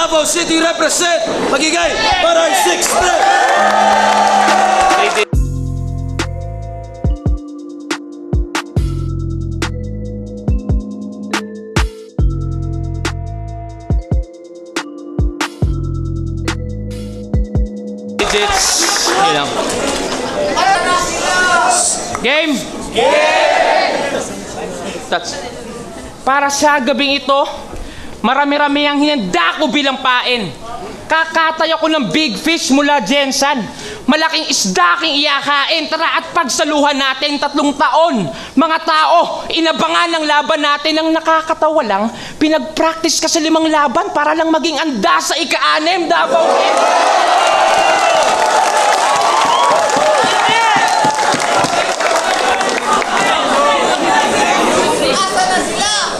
Davao City represent, magigay Barangay 6. Digits. Yun lang. Game! That's, para sa gabing ito, marami-rami ang hinanda ko bilang pain. Kakatay ako ng big fish mula Jensan. Malaking isda aking iyakain. Tara at pagsaluhan natin 3 taon. Mga tao, inabangan ng laban natin. Ang nakakatawa lang, pinag-practice ka sa 5 laban para lang maging anda sa ika-6 Davao.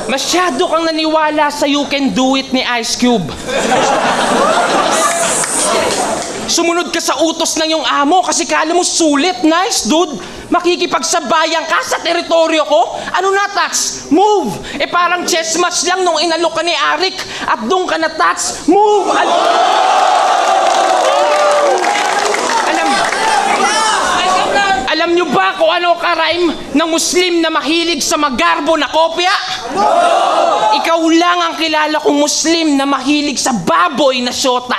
Masyado kang naniwala sa You Can Do It ni Ice Cube. Sumunod ka sa utos ng iyong amo kasi kala mo sulit. Nice, dude. Makikipagsabayan ka sa teritoryo ko? Ano na, Tats? Move! Parang chess match lang nung inalok ka ni Arik at doon ka na, Tats. Move! Alam nyo ba kung ano ka-rhyme ng Muslim na mahilig sa magarbo na kopya? No! Ikaw lang ang kilala kong Muslim na mahilig sa baboy na syota.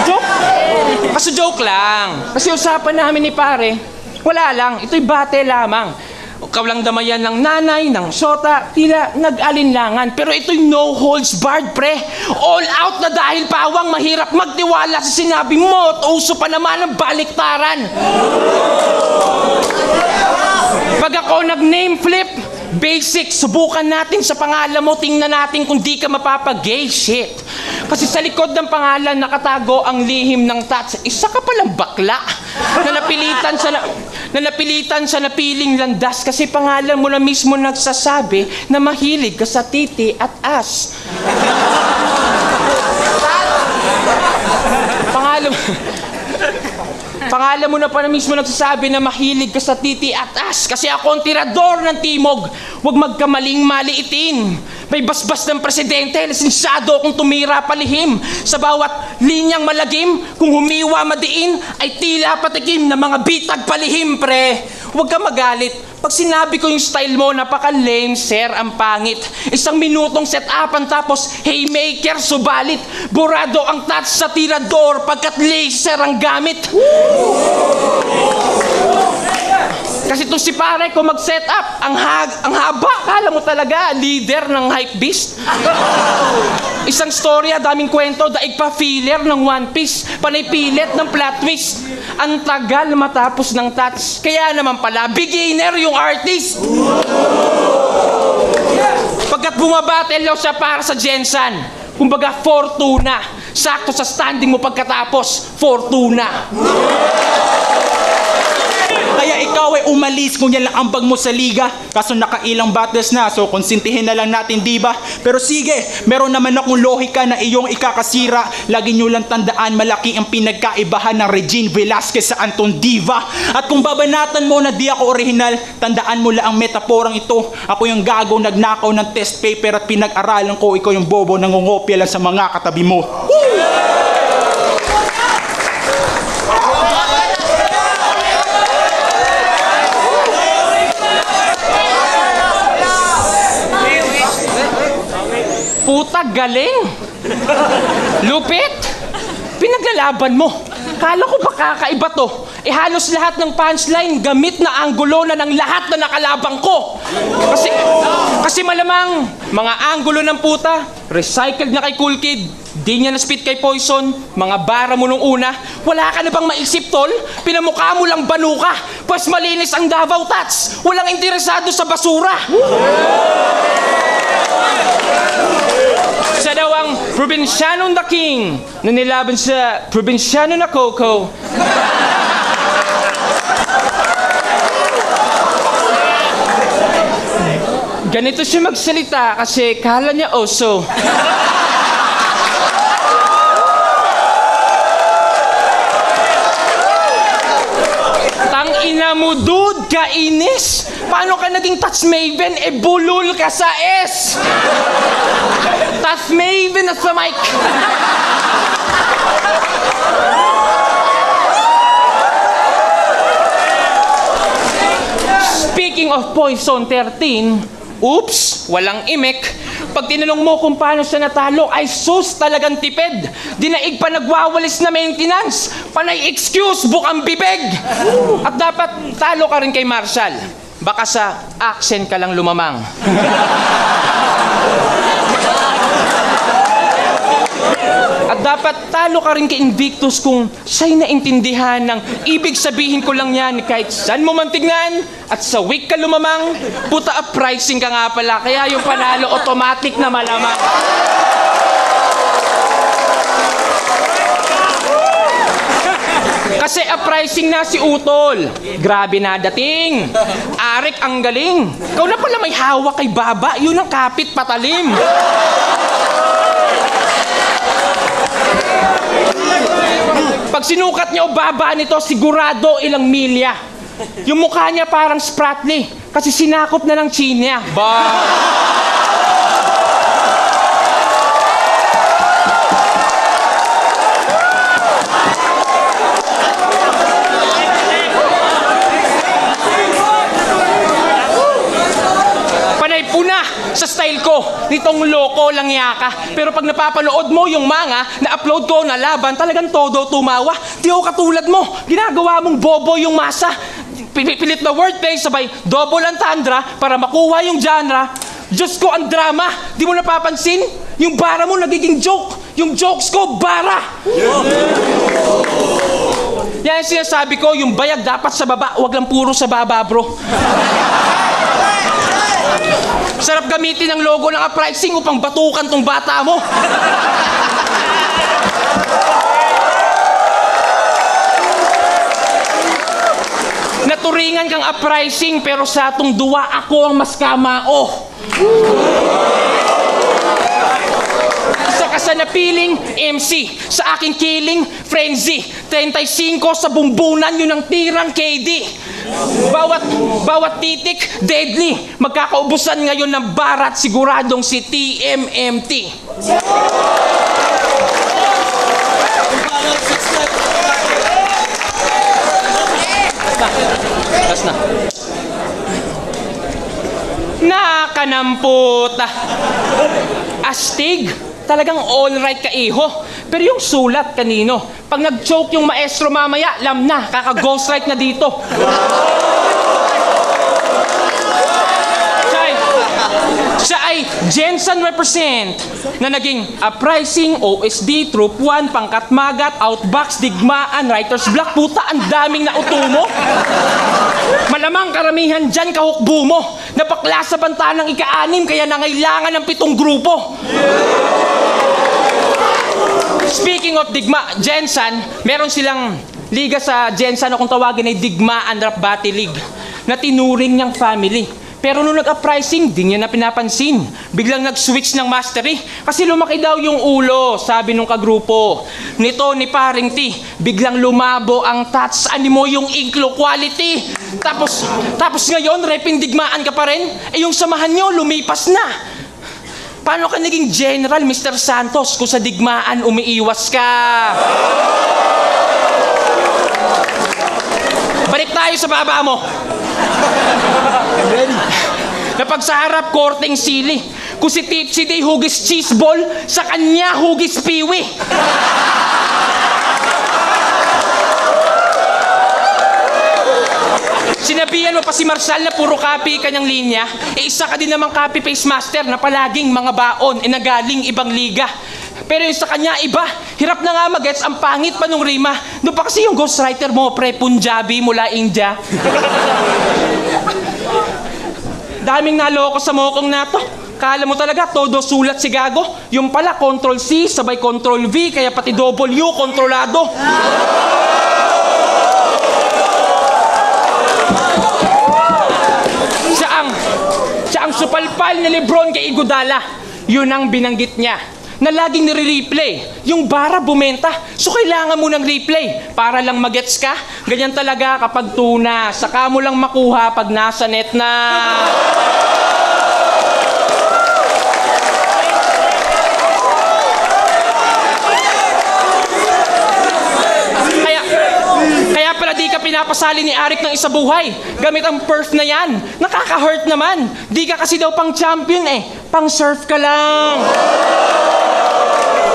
Joke? Kasi joke lang. Kasi usapan namin ni pare, wala lang, ito'y bate lamang. Ikaw lang damayan ng nanay, ng syota, tila nag-alinlangan. Pero ito'y no holds barred, pre. All out na dahil pawang mahirap magtiwala sa sinabi mo at uso pa naman ang baliktaran. Pag ako nag-name flip, basic, subukan natin sa pangalan mo, tingnan natin kung di ka mapapag-gay shit. Kasi sa likod ng pangalan nakatago ang lihim ng Tats. Isa ka palang bakla na napilitan sa napiling landas kasi pangalan mo na mismo nagsasabi na mahilig ka sa titi at ass. Pangalan mo na pa na mismo nagsasabi na mahilig ka sa titi at ass kasi ako ang tirador ng timog. Huwag magkamaling maliitin. May basbas ng presidente, lisensyado akong tumira palihim. Sa bawat linyang malagim, kung humiwa madiin, ay tila patikim na mga bitag palihim, pre. Huwag ka magalit. Pag sinabi ko yung style mo, napaka-lame, sir, ang pangit. 1 minutong set-upan tapos haymaker, subalit. Burado ang Tats sa tirador pagkat laser ang gamit. Kasi itong si pare ko mag-set up, ang haba, kala mo talaga, leader ng hype beast. Isang storya, daming kwento, daig pa filler ng One Piece, panay pilit ng plot twist. Ang tagal matapos ng Tats, kaya naman pala, beginner yung artist. Pagkat bumabattle daw siya para sa Jensan, kumbaga Fortuna, sakto sa standing mo pagkatapos, Fortuna. Kaya ikaw ay umalis kung yan lang ambag mo sa liga. Kaso nakailang battles na, so konsintihin na lang natin, diba? Pero sige, meron naman akong lohika na iyong ikakasira. Lagi nyo lang tandaan, malaki ang pinagkaibahan ng Regine Velasquez sa Anton Diva. At kung babanatan mo na di ako original, tandaan mo lang ang metaporang ito. Ako yung gago nagnakaw ng test paper at pinag-aralan ko, ikaw yung bobo nangungopia lang sa mga katabi mo. Woo! Puta, galing! Lupit! Pinaglalaban mo. Kala ko ba kakaiba to? Halos lahat ng punchline gamit na anggulo na ng lahat na nakalabang ko. Kasi malamang, mga anggulo ng puta, recycled na kay Cool Kid, di niya na-spit kay Poison, mga bara mo nung una, wala ka na bang maisip, tol? Pinamukha mo lang banuka, pues malinis ang Davao Tats, walang interesado sa basura. Siya daw ang Provinciano na King na nilaban sa Provinciano na Coco. Ganito siya magsalita kasi kala niya oso. Tang ina mo, dude, kainis. Paano ka naging touch maven? Bulol ka sa S! Touch maven at sa mic! Speaking of Poison 13, oops, walang imek. Pag tinanong mo kung paano siya natalo, ay sus, talagang tipid. Dinaig pa nagwawalis na maintenance. Panay excuse, bukang bibig. At dapat talo ka rin kay Marshall. Baka sa accent ka lang lumamang. At dapat talo ka rin kay Invictus kung siya'y naintindihan ng ibig sabihin ko lang yan kahit saan mo man tignan at sa week ka lumamang, puta up pricing ka nga pala. Kaya yung panalo automatic na malamang. Kasi uprising na si Utol. Grabe na dating. Arik ang galing. Ikaw na pala may hawak kay Baba. Yun ang kapit patalim. Pag sinukat niya o Baba nito, sigurado ilang milya. Yung mukha niya parang Spratly. Kasi sinakop na ng chin niya. Puna sa style ko, nitong loko lang yaka. Pero pag napapanood mo yung manga na upload ko na laban, talagang todo tumawa. Di ako katulad mo, ginagawa mong bobo yung masa. Pilit na wordplay, sabay double entendre para makuha yung genre. Diyos ko, ang drama. Di mo napapansin? Yung bara mo nagiging joke. Yung jokes ko, bara. Yan yung sinasabi ko, yung bayag dapat sa baba, wag lang puro sa baba, bro. Sarap gamitin ang logo ng uprising upang batukan tong bata mo. Naturingan kang uprising pero sa atong duwa ako ang mas kamao. Isa ka sa napiling MC, sa aking killing frenzy. 35 sa bumbunan yun ang tirang KD. Bawat titik, deadly. Magkakaubusan ngayon ng barat, siguradong si TMMT. Last na. Nakanamput. Astig. Talagang all right ka, iho. Pero yung sulat kanino, pag nag-choke yung maestro mamaya, lam na, kaka-ghostwrite na dito. Siya ay Jensen represent na naging uprising, OSD, Troop 1, Pangkat Magat, Outbox, Digmaan, Writer's Block. Puta, ang daming nauto mo. Malamang karamihan dyan kahukbo mo. Napakla sa banta ng ika-6 kaya nangailangan ng 7 grupo. Speaking of Digma, Jensen, meron silang liga sa Jensen na kung tawagin ay Digmaan Rap Battle League na tinuring niyang family. Pero nung nag-uprising, di niya na pinapansin. Biglang nag-switch ng mastery kasi lumaki daw yung ulo, sabi nung kagrupo. Nito ni Paring T, biglang lumabo ang touch, animo yung inklo quality. Tapos ngayon, repin Digmaan ka pa rin? Eh yung samahan nyo, lumipas na. Paano ka naging General, Mr. Santos, kung sa Digmaan umiiwas ka? Balik tayo sa baba mo. Kapag sa harap, korteng sili. Kung si Tipsy Day hugis cheese ball, sa kanya hugis piwi. Sinabihan mo pa si Marshall na puro copy kanyang linya, isa ka din namang copy-paste master na palaging mga baon nagaling ibang liga. Pero yung sa kanya iba, hirap na nga mag-gets, ang pangit pa nung rima. Doon pa kasi yung ghostwriter mo, pre-Punjabi mula India. Daming naloko sa mokong na to. Kala mo talaga, todo sulat si Gago. Yung pala, Ctrl-C, sabay Ctrl-V, kaya pati W, kontrolado. Siya ang supalpal ni Lebron kay Iguodala. Yun ang binanggit niya. na laging nire-replay. Yung bara bumenta. So kailangan mo ng replay para lang magets ka. Ganyan talaga kapag tuna. Saka mo lang makuha pag nasa net na. Kaya pala di ka pinapasali ni Arik ng isa buhay. Gamit ang perf na yan. Nakaka-hurt naman. Di ka kasi daw pang champion eh. Pang surf ka lang.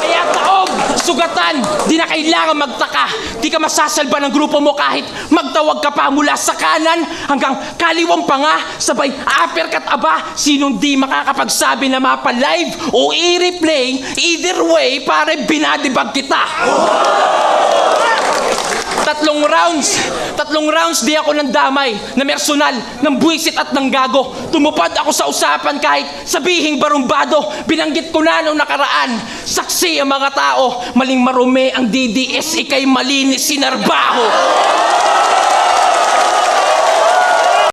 Kaya taog, sugatan, di na kailangan magtaka. Di ka masasalba ng grupo mo kahit magtawag ka pa mula sa kanan hanggang kaliwang pa nga. Sabay uppercut aba. Sinong di makakapagsabi na mapa-live o i-replay. Either way, pare binadibag kita. Tatlong rounds di ako ng damay, na personal, ng buwisit at ng gago. Tumupad ako sa usapan kahit sabihing barumbado. Binanggit ko na nung nakaraan, saksi ang mga tao. Maling marumi ang DDS, ikay malinis sinarbaho.